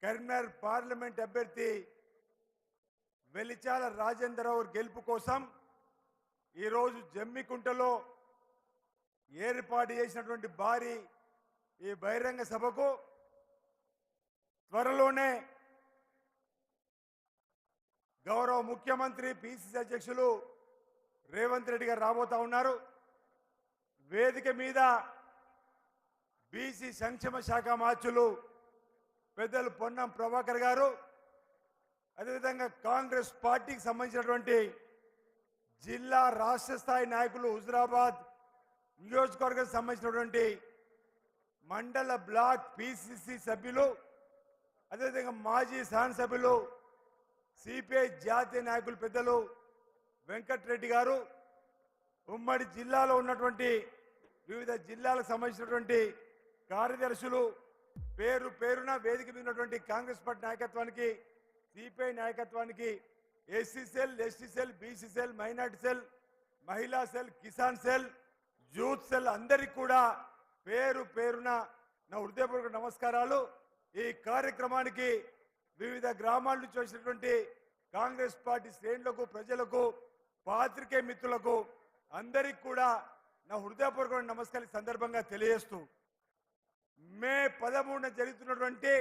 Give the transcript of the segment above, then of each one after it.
Karimnagar parliament అభ్యర్థి వెలిచాల రాజేంద్రరావు గెలుపు కోసం ఈరోజు జమ్మికుంటలో ఏర్పాటు చేసినటువంటి భారీ ఈ బహిరంగ సభకు త్వరలోనే గౌరవ ముఖ్యమంత్రి పిసిసి అధ్యక్షులు రేవంత్ రెడ్డి గారు రాబోతా ఉన్నారు. వేదిక మీద బీసీ సంక్షేమ శాఖ మార్చులు పెద్దలు పొన్నం ప్రభాకర్ గారు, అదేవిధంగా కాంగ్రెస్ పార్టీకి సంబంధించినటువంటి జిల్లా రాష్ట్ర స్థాయి నాయకులు, హుజురాబాద్ నియోజకవర్గానికి సంబంధించినటువంటి మండల బ్లాక్ పిసిసి సభ్యులు, అదేవిధంగా మాజీ శాసనసభ్యులు, సిపిఐ జాతీయ నాయకులు పెద్దలు వెంకటరెడ్డి గారు, ఉమ్మడి జిల్లాలో ఉన్నటువంటి వివిధ జిల్లాలకు సంబంధించినటువంటి కార్యదర్శులు, పేరు పేరున వేదిక మీద ఉన్నటువంటి కాంగ్రెస్ పార్టీ నాయకత్వానికి, సిపిఐ నాయకత్వానికి, SC cell, ST cell, BC cell, minority cell, మహిళా సెల్, కిసాన్ సెల్, యూత్ సెల్ అందరికీ కూడా పేరు పేరున నా హృదయపూర్వక నమస్కారాలు. ఈ కార్యక్రమానికి వివిధ గ్రామాల నుంచి వచ్చినటువంటి కాంగ్రెస్ పార్టీ శ్రేణులకు, ప్రజలకు, పాత్రికేయ మిత్రులకు అందరికీ కూడా నా హృదయపూర్వక నమస్కారం సందర్భంగా తెలియజేస్తూ, మే 13న జరుగుతున్నటువంటి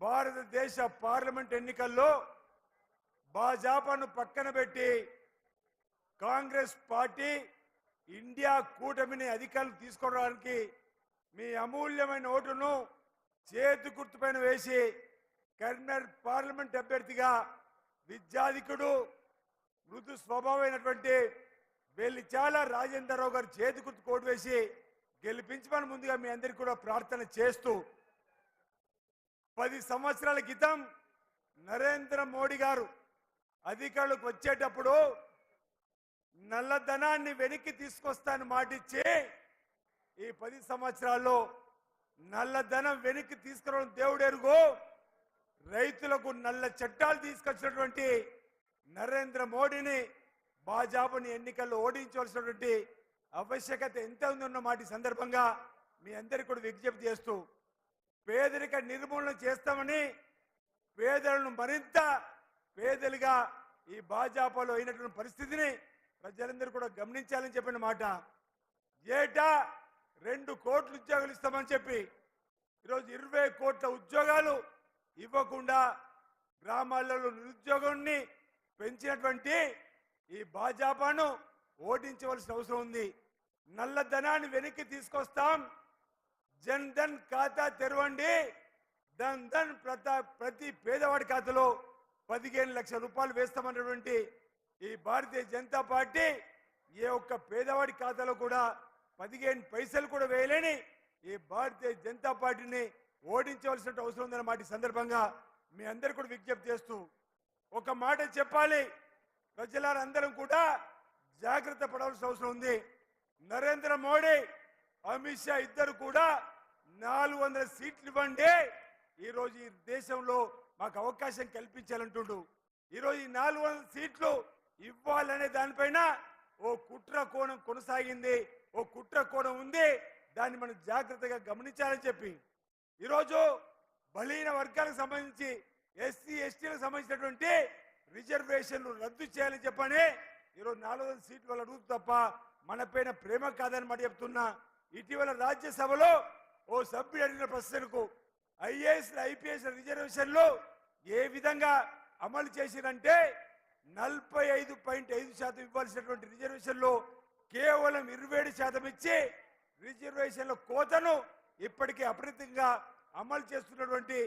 భారతదేశ పార్లమెంట్ ఎన్నికల్లో భాజపాను పక్కన పెట్టి కాంగ్రెస్ పార్టీ ఇండియా కూటమిని అధికారులు తీసుకోవడానికి మీ అమూల్యమైన ఓటును చేతి గుర్తుపైన వేసి కరీంనగర్ పార్లమెంట్ అభ్యర్థిగా విద్యాధికుడు, మృదు స్వభావమైనటువంటి వెలిచాల రాజేంద్రరావు గారు చేతి గుర్తు కోటు వేసి గెలిపించమని ముందుగా మీ అందరికీ కూడా ప్రార్థన చేస్తూ, 10 సంవత్సరాల క్రితం నరేంద్ర మోడీ గారు అధికారులకు వచ్చేటప్పుడు నల్లధనాన్ని వెనక్కి తీసుకొస్తానని మాటిచ్చి ఈ 10 సంవత్సరాల్లో నల్లధనం వెనక్కి తీసుకురావడం దేవుడెరుగు, రైతులకు నల్ల చట్టాలు తీసుకొచ్చినటువంటి నరేంద్ర మోడీని భాజపాని ఎన్నికల్లో ఓడించవలసినటువంటి ఆవశ్యకత ఎంత ఉందన్న మాట సందర్భంగా మీ అందరికీ కూడా విజ్ఞప్తి చేస్తూ, పేదరిక నిర్మూలన చేస్తామని పేదలను మరింత పేదలుగా ఈ భాజపాలో అయినటువంటి పరిస్థితిని ప్రజలందరూ కూడా గమనించాలని చెప్పిన మాట. ఏటా 2 కోట్ల ఉద్యోగాలు ఇస్తామని చెప్పి ఈరోజు 20 కోట్ల ఉద్యోగాలు ఇవ్వకుండా గ్రామాలలో నిరుద్యోగాన్ని పెంచినటువంటి ఈ భాజపాను ఓడించవలసిన అవసరం ఉంది. నల్లధనాన్ని వెనక్కి తీసుకొస్తాం, జన్ ధన్ ఖాతా తెరవండి, ధన్ ధన్ ప్రతి పేదవాడి ఖాతాలో 15 లక్షల రూపాయలు వేస్తామన్నటువంటి ఈ భారతీయ జనతా పార్టీ ఏ ఒక్క పేదవాడి ఖాతాలో కూడా 15 పైసలు కూడా వేయలేని ఈ భారతీయ జనతా పార్టీని ఓడించవలసిన అవసరం ఉందన్న మాట సందర్భంగా మీ అందరు కూడా విజ్ఞప్తి చేస్తూ ఒక మాట చెప్పాలి, ప్రజలందరం కూడా జాగ్రత్త పడాల్సిన అవసరం ఉంది. నరేంద్ర మోడీ, అమిత్ షా ఇద్దరు కూడా 400 సీట్లు ఇవ్వండి, ఈరోజు ఈ దేశంలో మాకు అవకాశం కల్పించాలంటుండు. ఈరోజు ఈ 400 సీట్లు ఇవ్వాలనే దానిపైన ఓ కుట్ర కోణం కొనసాగింది, ఓ కుట్ర కోణం ఉంది, దాన్ని మనం జాగ్రత్తగా గమనించాలని చెప్పి ఈరోజు బలహీన వర్గాలకు సంబంధించి ఎస్సీ ఎస్టీలకు సంబంధించినటువంటి రిజర్వేషన్లు రద్దు చేయాలని చెప్పని ఈరోజు 400 సీట్లు వాళ్ళు అడుగుతూ తప్ప మన పైన ప్రేమ కాదని మాట చెప్తున్నా. ఇటీవల రాజ్యసభలో ఓ సభ్యుడు అడిగిన ప్రశ్నకు ఐఏఎస్ ఐపీఎస్ రిజర్వేషన్లు ఏ విధంగా అమలు చేసిరంటే 45.5% ఇవ్వాల్సినటువంటి రిజర్వేషన్లు కేవలం 27% ఇచ్చి రిజర్వేషన్ల కోతను ఇప్పటికే అప్రతిగా అమలు చేస్తున్నటువంటి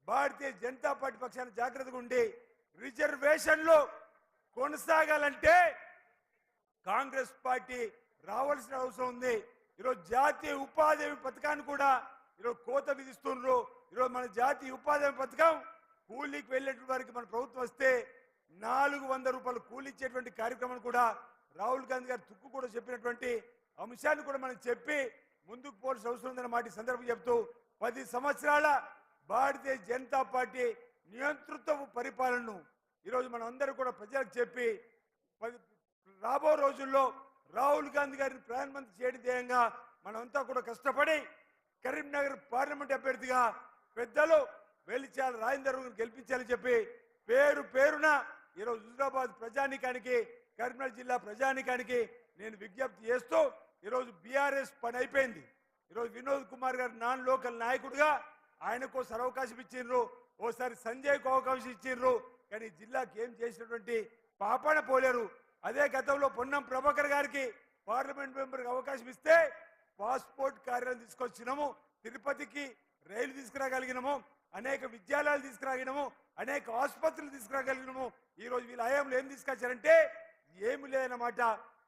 భారతీయ జనతా పార్టీ పక్షాన జాగ్రత్తగా ఉండి రిజర్వేషన్లు కొనసాగాలంటే కాంగ్రెస్ పార్టీ రావాల్సిన అవసరం ఉంది. ఈరోజు జాతీయ ఉపాధి హామీ పథకాన్ని కూడా ఈరోజు కోత విధిస్తున్నారు. ఈరోజు మన జాతీయ ఉపాధి హామీ పథకం కూలీకి వెళ్ళేటువంటి వారికి మన ప్రభుత్వం వస్తే 400 రూపాయలు కూలీ ఇచ్చేటువంటి కార్యక్రమాన్ని కూడా రాహుల్ గాంధీ గారు తుక్కు కూడా చెప్పినటువంటి అంశాన్ని కూడా మనం చెప్పి ముందుకు పోవాల్సిన అవసరం ఉందన్న మాట సందర్భం చెప్తూ 10 సంవత్సరాల భారతీయ జనతా పార్టీ నియంతృత్వ పరిపాలనను ఈరోజు మనం అందరూ కూడా ప్రజలకు చెప్పి రాబో రోజుల్లో రాహుల్ గాంధీ గారిని ప్రధానమంత్రి చేయడం ధ్యేయంగా మనమంతా కూడా కష్టపడి కరీంనగర్ పార్లమెంట్ అభ్యర్థిగా పెద్దలు వెలిచాల రాజేందర్ గెలిపించాలని చెప్పి పేరు పేరున ఈరోజు హుజూరాబాద్ ప్రజానికానికి కరీంనగర్ జిల్లా ప్రజానికానికి నేను విజ్ఞప్తి చేస్తూ ఈరోజు బీఆర్ఎస్ పని అయిపోయింది. ఈరోజు వినోద్ కుమార్ గారు నాన్ లోకల్ నాయకుడిగా ఆయనకోసారి అవకాశం ఇచ్చిండ్రు, ఓసారి సంజయ్కు అవకాశం ఇచ్చిండ్రు. కానీ జిల్లాకి ఏం చేసినటువంటి పాపాన పోలేరు. అదే గతంలో పొన్నం ప్రభాకర్ గారికి పార్లమెంట్ మెంబర్కి అవకాశం ఇస్తే పాస్పోర్ట్ కార్యాలయం తీసుకొచ్చినాము, తిరుపతికి రైలు తీసుకురాగలిగినాము, అనేక విద్యాలయాలు తీసుకురాగలిగినాము, అనేక ఆసుపత్రులు తీసుకురాగలిగినాము. ఈరోజు వీళ్ళ హయాంలో ఏం తీసుకొచ్చారంటే ఏమి లేదన్నమాట.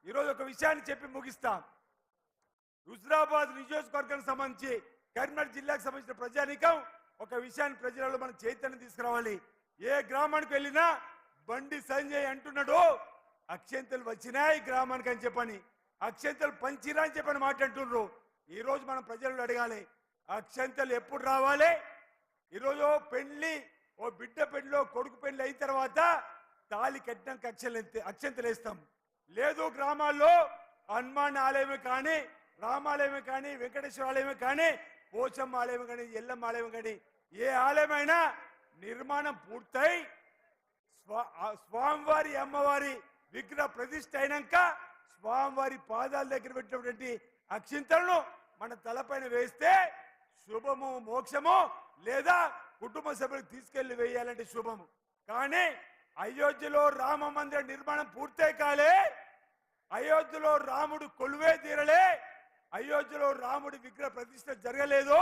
ఈరోజు ఒక విషయాన్ని చెప్పి ముగిస్తాం. హుజూరాబాద్ నియోజకవర్గానికి సంబంధించి కరీంనగర్ జిల్లాకు సంబంధించిన ప్రజానీకం ఒక విషయాన్ని ప్రజలలో మనం చైతన్యం తీసుకురావాలి. ఏ గ్రామానికి వెళ్ళినా బండి సంజయ్ అంటున్నాడు అక్షంతలు వచ్చినాయి గ్రామానికి అని చెప్పని, అక్షంతలు పంచిరా అని చెప్పని మాట్లాడుతున్నారు. ఈ రోజు మనం ప్రజలను అడగాలి అక్షంతలు ఎప్పుడు రావాలి. ఈరోజు పెళ్లి ఓ బిడ్డ పెళ్లిలో కొడుకు పెళ్లి అయిన తర్వాత తాళి కట్టినాక అక్షంతలు వేస్తాం. లేదు గ్రామాల్లో హనుమాన్ ఆలయమే కానీ, రామాలయమే కానీ, వెంకటేశ్వర ఆలయమే కానీ, పోచమ్మ ఆలయం కానీ, ఎల్లమ్మ ఆలయం కానీ ఏ ఆలయమైనా నిర్మాణం పూర్తయి స్వామివారి అమ్మవారి విగ్రహ ప్రతిష్ఠ అయినాక స్వామివారి పాదాల దగ్గర పెట్టినటువంటి అక్షింతలను మన తలపైన వేస్తే శుభము మోక్షము, లేదా కుటుంబ సభ్యులకు తీసుకెళ్లి వేయాలంటే శుభము. కానీ అయోధ్యలో రామ మందిర నిర్మాణం పూర్తే కాలే, అయోధ్యలో రాముడు కొలువే తీరలే, అయోధ్యలో రాముడి విగ్రహ ప్రతిష్ఠ జరగలేదు.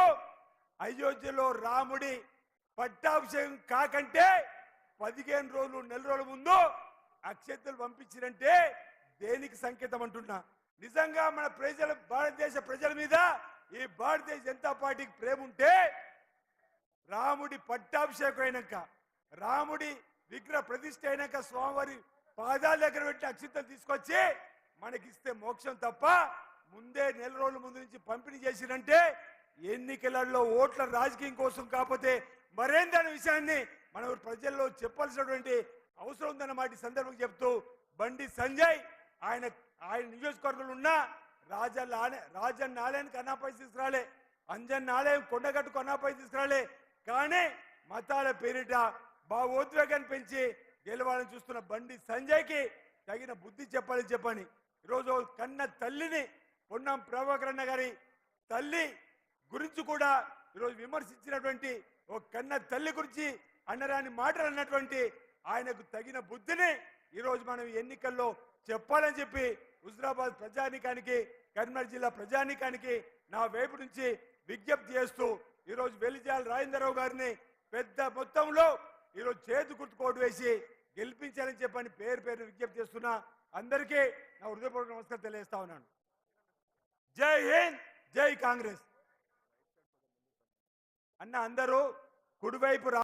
అయోధ్యలో రాముడి పట్టాభిషేకం కాకంటే 15 రోజులు నెల రోజుల ముందు అక్షంతలు పంపించినంటే దేనికి సంకేతం అంటున్నా. నిజంగా మన భారతదేశ ప్రజల మీద ఈ భారతీయ జనతా పార్టీకి ప్రేమ ఉంటే రాముడి పట్టాభిషేకం అయినాక, రాముడి విగ్రహ ప్రతిష్ఠ అయినాక స్వామివారి పాదాల దగ్గర పెట్టి అక్షంతలు తీసుకొచ్చి మనకిస్తే మోక్షం తప్ప ముందే నెల రోజుల ముందు నుంచి పంపిణీ చేసినంటే ఎన్నికలలో ఓట్ల రాజకీయం కోసం కాకపోతే మరేందన్న విషయాన్ని మనం ప్రజల్లో చెప్పాల్సినటువంటి అవసరం ఉందన్నమాట సందర్భం చెప్తూ బండి సంజయ్ ఆయన నియోజకవర్గంలో ఉన్న రాజన్న ఆలయానికి అన్నాపై తీసుకురాలే, అంజన్న ఆలయం కొండగట్టుకు అన్నాపై తీసుకురాలే. కానీ మతాల పేరిట భావోద్వేగాన్ని పెంచి గెలవాలని చూస్తున్న బండి సంజయ్కి తగిన బుద్ధి చెప్పాలని చెప్పని ఈరోజు కన్న తల్లిని పొన్నం ప్రభాకర్ అన్న గారి తల్లి గురించి కూడా ఈరోజు విమర్శించినటువంటి ఒక కన్న తల్లి గురించి అన్నరాని మాటలు అన్నటువంటి ఆయనకు తగిన బుద్ధిని ఈరోజు మనం ఎన్నికల్లో చెప్పాలని చెప్పి హుజూరాబాద్ ప్రజానీకానికి, కరీంనగర్ జిల్లా ప్రజానీకానికి నా వైపు నుంచి విజ్ఞప్తి చేస్తూ ఈరోజు వెలిచాల రాజేంద్రరావు గారిని పెద్ద మొత్తంలో ఈరోజు చేతు గుర్తుకోటు వేసి గెలిపించాలని చెప్పని పేరు పేరు విజ్ఞప్తి చేస్తున్నా. అందరికీ నా హృదయపూర్వక నమస్కారం తెలియజేస్తా ఉన్నాను. జై హింద్, జై కాంగ్రెస్. అన్న అందరూ కుడివైపు